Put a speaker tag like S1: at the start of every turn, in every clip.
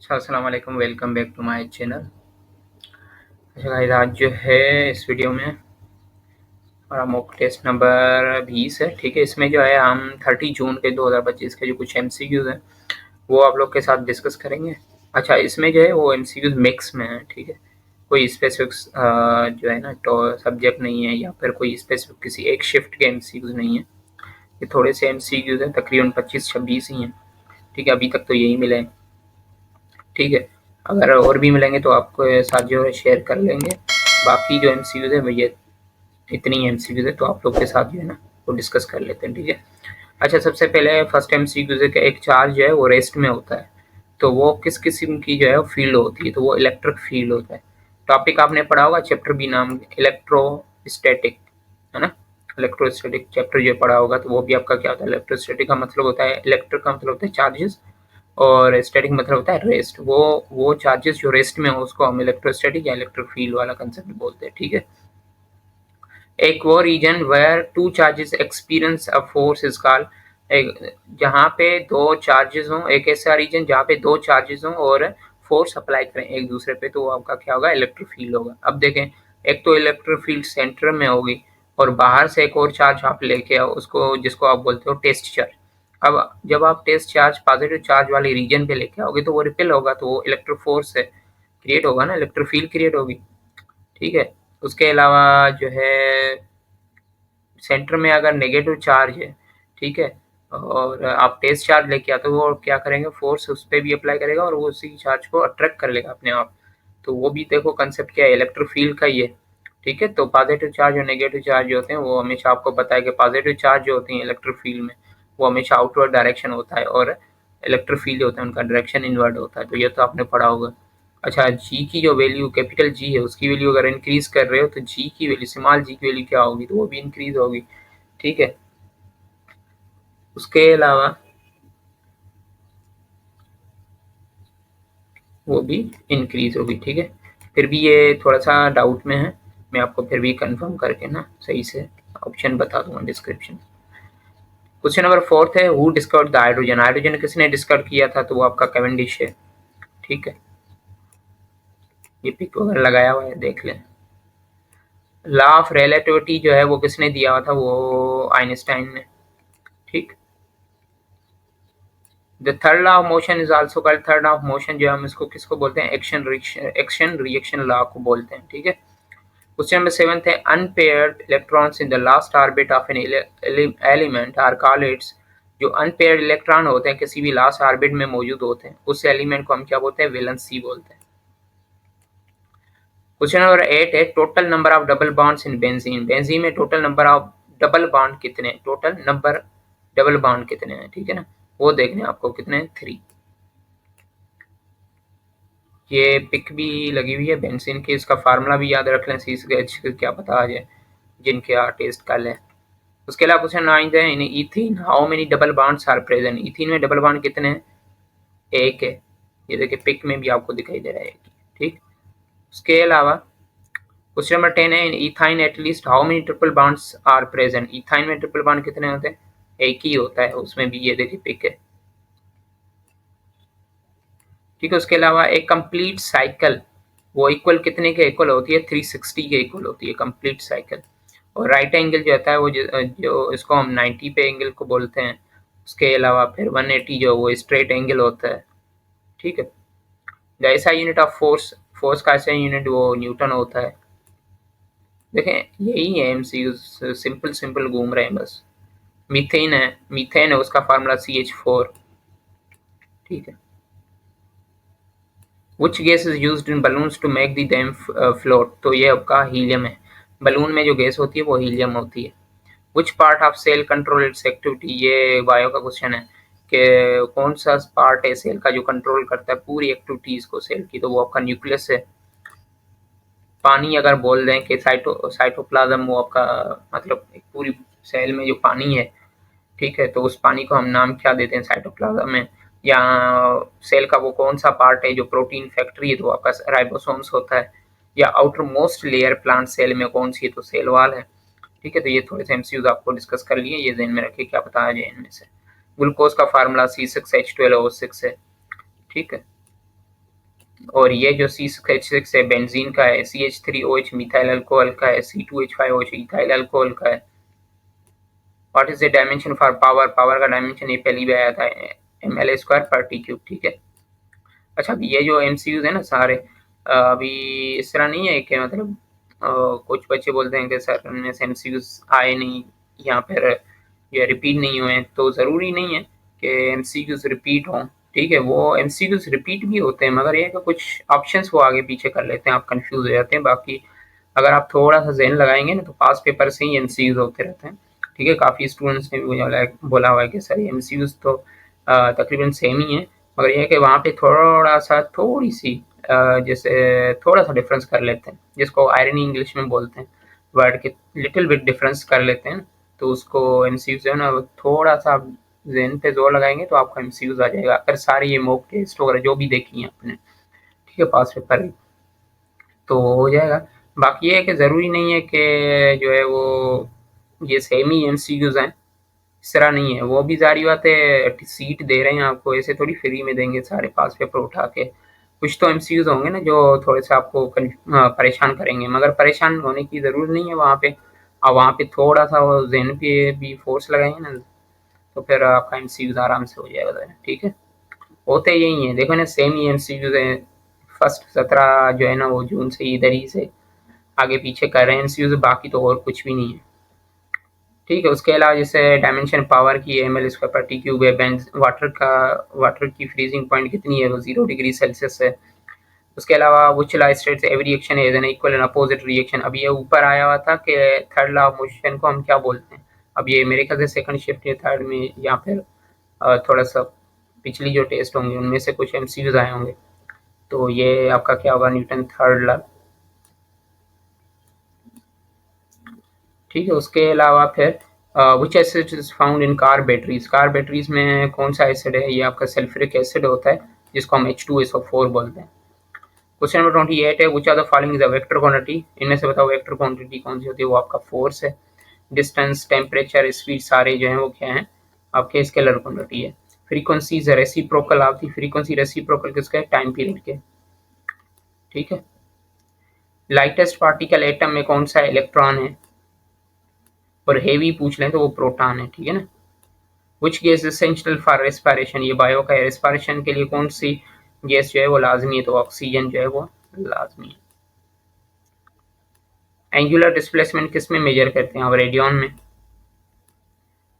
S1: अस्सलाम वालेकुम, welcome back to my channel. अच्छा गाइस, आज जो है इस वीडियो में हमारा मॉक टेस्ट नंबर 20 है। ठीक है, इसमें जो है हम 30 जून के 2025 के जो कुछ एमसीक्यूज हैं वो आप लोग के साथ डिस्कस करेंगे। अच्छा, इसमें जो है वो एमसीक्यूज मिक्स में है। ठीक है, कोई स्पेसिफिक जो है ना तो सब्जेक्ट नहीं है या फिर कोई स्पेसिफिक किसी एक शिफ्ट के एमसीक्यूज नहीं है। ये थोड़े से एमसीक्यूज हैं, तकरीबन 25-26 ही हैं। ठीक है, अभी तक तो यही मिले हैं। ठीक है, अगर और भी मिलेंगे तो आपके साथ जो है शेयर कर लेंगे। बाकी जो एमसीक्यूज है भैया, इतनी एमसीक्यूज है तो आप लोग के साथ जो है ना वो डिस्कस कर लेते हैं। ठीक है, अच्छा, सबसे पहले फर्स्ट एमसीक्यूज है कि एक चार्ज जो है वो रेस्ट में होता है तो वो किस किस्म की जो है फील्ड होती है, तो वो इलेक्ट्रिक फील्ड होता है। टॉपिक आपने पढ़ा होगा, चैप्टर बी नाम इलेक्ट्रोस्टैटिक, है ना। इलेक्ट्रोस्टैटिक चैप्टर जो पढ़ा होगा तो वो भी आपका क्या होता है, इलेक्ट्रोस्टैटिक का मतलब होता है, इलेक्ट्रिक का मतलब होता है चार्जेस, और स्टैटिक मतलब होता है रेस्ट। वो चार्जेस जो रेस्ट में हो उसको हम इलेक्ट्रोस्टैटिक या इलेक्ट्रिक फील्ड वाला कंसेप्ट बोलते हैं। ठीक है, एक वो region where two charges experience a force is called, एक जहाँ पे दो चार्जेस हों, एक ऐसा रीजन जहाँ पे दो चार्जेस हों और फोर्स अप्लाई करें एक दूसरे पे, तो वो आपका क्या होगा, इलेक्ट्रिक फील्ड होगा। अब देखें, एक तो इलेक्ट्रिक फील्ड सेंटर में होगी और बाहर से एक और चार्ज आप लेके आओ उसको, जिसको आप बोलते हो टेस्ट चार्ज। अब जब आप टेस्ट चार्ज पॉजिटिव चार्ज वाले रीजन पे लेके आओगे तो वो रिपेल होगा, तो वो इलेक्ट्रिक फोर्स से क्रिएट होगा ना, इलेक्ट्रिक फील्ड क्रिएट होगी। ठीक है, उसके अलावा जो है सेंटर में अगर नेगेटिव चार्ज है, ठीक है, और आप टेस्ट चार्ज लेके आते हो, वो क्या करेंगे, फोर्स उस पर भी अप्लाई करेगा और वो उसी चार्ज को अट्रैक्ट कर लेगा अपने आप। तो वो भी देखो कंसेप्ट क्या है, इलेक्ट्रिक फील्ड का ही है। ठीक है, तो पॉजिटिव चार्ज और नेगेटिव चार्ज जो होते हैं वो हमेशा आपको पता है कि पॉजिटिव चार्ज जो होती है इलेक्ट्रिक फील्ड में वो हमेशा आउटवर्ड डायरेक्शन होता है, और इलेक्ट्रिक फील्ड होता है उनका डायरेक्शन इनवर्ड होता है। तो ये तो आपने पढ़ा होगा। अच्छा, जी की जो वैल्यू कैपिटल जी है उसकी वैल्यू अगर इंक्रीज कर रहे हो तो जी की वैल्यू, स्मॉल जी की वैल्यू क्या होगी, तो वो भी इंक्रीज होगी। ठीक है, उसके अलावा वो भी इंक्रीज होगी। ठीक है, फिर भी ये थोड़ा सा डाउट में है, मैं आपको फिर भी कंफर्म करके ना सही से ऑप्शन बता दूंगा डिस्क्रिप्शन। क्वेश्चन नंबर 4 है, who discovered the hydrogen, hydrogen किसने डिस्कवर किया था, तो वो आपका कैवेंडिश है। ठीक है, ये पिक वगैरह लगाया हुआ है, देख लें। लॉ ऑफ रिलेटिविटी जो है वो किसने दिया हुआ था, वो आइंस्टाइन ने। ठीक, the third law of motion is also called, third law of motion जो है हम इसको किसको बोलते हैं, एक्शन रिएक्शन लॉ को बोलते हैं। ठीक है, क्वेश्चन नंबर 7 है, unpaired electrons in the last orbit of an element are called its, जो अनपेयर्ड इलेक्ट्रॉन होते हैं किसी भी लास्ट ऑर्बिट में मौजूद होते हैं उस एलिमेंट को हम क्या बोलते हैं, वैलेंसी बोलते हैं। क्वेश्चन नंबर 8 है, total number of double bonds in benzene, benzene में total number of double bond कितने, टोटल नंबर डबल बॉन्ड कितने हैं। ठीक है ना, वो देखने आपको कितने हैं, 3। ये पिक भी लगी हुई है बेंजीन की, इसका फार्मूला भी याद रख लें, CH क्या पता आ जाए जिनके यहाँ टेस्ट कर लें। उसके अलावा क्वेश्चन 9 है, in ethene how many double bonds are present, ethene में डबल बॉन्ड कितने हैं, एक है। ये देखिए पिक में भी आपको दिखाई दे रहा है, ठीक। उसके अलावा क्वेश्चन नंबर 10 है, in ethyne at least how many triple bonds are present, ethyne में ट्रिपल बॉन्ड कितने होते हैं, एक ही होता है, उसमें भी ये देखिए पिक है। ठीक है, उसके अलावा एक कंप्लीट साइकिल वो इक्वल कितने के इक्वल होती है, 360 के इक्वल होती है कंप्लीट साइकिल। और राइट एंगल जो होता है वो जो इसको हम 90 पे एंगल को बोलते हैं। उसके अलावा फिर 180 जो वो स्ट्रेट एंगल होता है। ठीक है, द ऐसा यूनिट ऑफ फोर्स, फोर्स का ऐसा यूनिट वो न्यूटन होता है। देखें यही है एमसीयू, सिंपल सिंपल घूम रहे हैं बस। मीथेन है, मीथेन है उसका फार्मूला CH4। ठीक है, which gas is used in balloons to make the them float, तो ये आपका हीलियम है। बलून में जो गैस होती है वो हीलियम होती है। Which part of cell control its activity, ये बायो का क्वेश्चन है कि कौन सा पार्ट है सेल का जो कंट्रोल करता है पूरी एक्टिविटीज को सेल की, तो वो आपका न्यूक्लियस है। पानी अगर बोल दें कि साइटोप्लाज्म, वो आपका मतलब एक पूरी सेल में जो पानी है, ठीक है, तो उस पानी को हम नाम क्या देते हैं, साइटोप्लाज्म में। या सेल का वो कौन सा पार्ट है जो प्रोटीन फैक्ट्री है, तो आपका राइबोसोम्स होता है। या outermost layer plant cell में कौन सी है, तो सेल वाल है। ठीक है, तो ये थोड़े से एमसीयूज आपको डिस्कस कर लिए, ये ध्यान में रखिए क्या पता आ जाए इनमें से। ग्लूकोज का फार्मूला C6H12O6 है। ठीक है, और ये जो C6H6 है बेंजीन का है, CH3OH मिथाइल अल्कोहल का है, C2H5OH इथाइल अल्कोहल का है। What is the dimension for power? Power का डायमेंशन ये पहली बार आया था, ml² per t³, ठीक है। अच्छा, अभी ये जो एमसीयूज है ना सारे, अभी इस तरह नहीं है कि मतलब कुछ बच्चे बोलते हैं कि सर इनमें से एमसीयूज आए नहीं यहाँ पर, ये रिपीट नहीं हुए, तो ज़रूरी नहीं है कि एमसीक्यूज रिपीट हों, ठीक है। वो एमसीक्यूज रिपीट भी होते हैं, मगर ये है कि कुछ ऑप्शंस वो आगे पीछे कर लेते हैं, आप कंफ्यूज हो जाते हैं। बाकी अगर आप थोड़ा सा ज़हन लगाएंगे ना तो पास पेपर से ही एमसीक्यूज होते रहते हैं, ठीक है। काफ़ी स्टूडेंट्स ने भी मुझे बोला हुआ है कि सर एमसीक्यूज तो तकरीबन सेम ही है, मगर ये है कि वहाँ पे थोड़ा सा थोड़ी सी जैसे थोड़ा सा डिफरेंस कर लेते हैं, जिसको आयरनी इंग्लिश में बोलते हैं, वर्ड के लिटिल बिट डिफरेंस कर लेते हैं, तो उसको एमसीक्यू जो है ना थोड़ा सा आप ज़हन पे जोर लगाएंगे तो आपका एमसीक्यूज आ जाएगा। अगर सारे ये मॉक टेस्ट वगैरह जो भी देखी हैं आपने, ठीक है, पास पेपर तो हो जाएगा। बाकी ये है कि ज़रूरी नहीं है कि जो है वो ये सेम ही एमसीक्यूज हैं, इस तरह नहीं है। वो भी ज़ाहिर बात है सीट दे रहे हैं आपको, ऐसे थोड़ी फ्री में देंगे सारे पास पेपर उठा के। कुछ तो एमसीक्यूज होंगे ना जो थोड़े से आपको परेशान करेंगे, मगर परेशान होने की ज़रूरत नहीं है वहाँ पे। और वहाँ पे थोड़ा सा वो ज़हन पे भी फोर्स लगाएंगे ना तो फिर आपका एमसीक्यूज आराम से हो जाएगा, ठीक है। होते यही है, देखो ना सेम ही एमसीक्यूज है। फर्स्ट 17 जो है ना वो जून से इधर ही से आगे पीछे कर रहे हैं एमसीक्यूज, बाकी तो और कुछ भी नहीं है, ठीक है। उसके अलावा जैसे डायमेंशन पावर की ml²/t³ है, बेंज वाटर की फ्रीजिंग पॉइंट कितनी है, वो 0 डिग्री सेल्सियस है। उसके अलावा which law states every reaction is an equal and opposite reaction. अब ये ऊपर आया हुआ था कि थर्ड लॉ ऑफ मोशन को हम क्या बोलते हैं, अब ये मेरे ख्याल से सेकंड शिफ्ट या थर्ड में या फिर थोड़ा सा पिछली जो टेस्ट होंगे उनमें से कुछ एमसीक्यूज आए होंगे। तो ये आपका क्या होगा, न्यूटन थर्ड लॉ, ठीक है। उसके अलावा फिर विच acid is found in car batteries. Car batteries में कौन सा एसिड है, ये आपका सल्फ्यूरिक एसिड होता है, जिसको हम H2SO4 बोलते हैं। क्वेश्चन नंबर 28 है, which are the following is a vector quantity. इनमें से बताओ वेक्टर क्वांटिटी कौन सी होती है, वो आपका फोर्स है। डिस्टेंस, टेम्परेचर, स्पीड सारे जो हैं वो क्या हैं, आपके स्केलर क्वांटिटी है। Frequency is reciprocal of the, frequency reciprocal किसका है, टाइम पीरियड के, ठीक है। लाइटेस्ट पार्टिकल एटम में कौन सा इलेक्ट्रॉन है, और हेवी पूछ लें तो वो प्रोटॉन है, ठीक है ना। Which gas essential for respiration, ये बायो का है, रेस्पिरेशन के लिए कौन सी गैस जो है वो लाजमी है, तो ऑक्सीजन जो है वो लाजमी है। एंगुलर डिस्प्लेसमेंट किस में मेजर करते हैं, अब रेडियन में।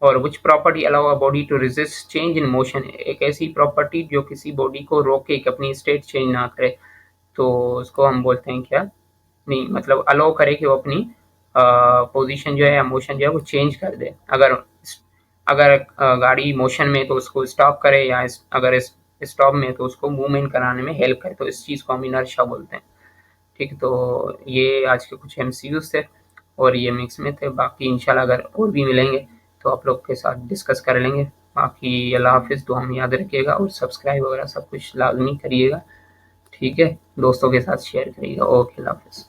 S1: और which property allow a body to resist change in motion, एक ऐसी प्रॉपर्टी जो किसी बॉडी को रोके कि अपनी स्टेट चेंज ना करे, तो उसको हम बोलते हैं क्या, नहीं मतलब अलाउ करे कि वो अपनी पोजीशन जो है या मोशन जो है वो चेंज कर दे। अगर अगर गाड़ी मोशन में तो उसको स्टॉप करे, या अगर स्टॉप में तो उसको मूवमेंट कराने में हेल्प करे, तो इस चीज़ को हम इनर्शिया बोलते हैं, ठीक है। तो ये आज के कुछ एमसीक्यूज थे और ये मिक्स में थे, बाकी इंशाल्लाह अगर और भी मिलेंगे तो आप लोग के साथ डिस्कस कर लेंगे। बाकी अल्लाह हाफिज़, दुआ में याद रखिएगा और सब्सक्राइब वगैरह सब कुछ लाजमी करिएगा, ठीक है। दोस्तों के साथ शेयर करिएगा। ओके, अल्लाह हाफिज़।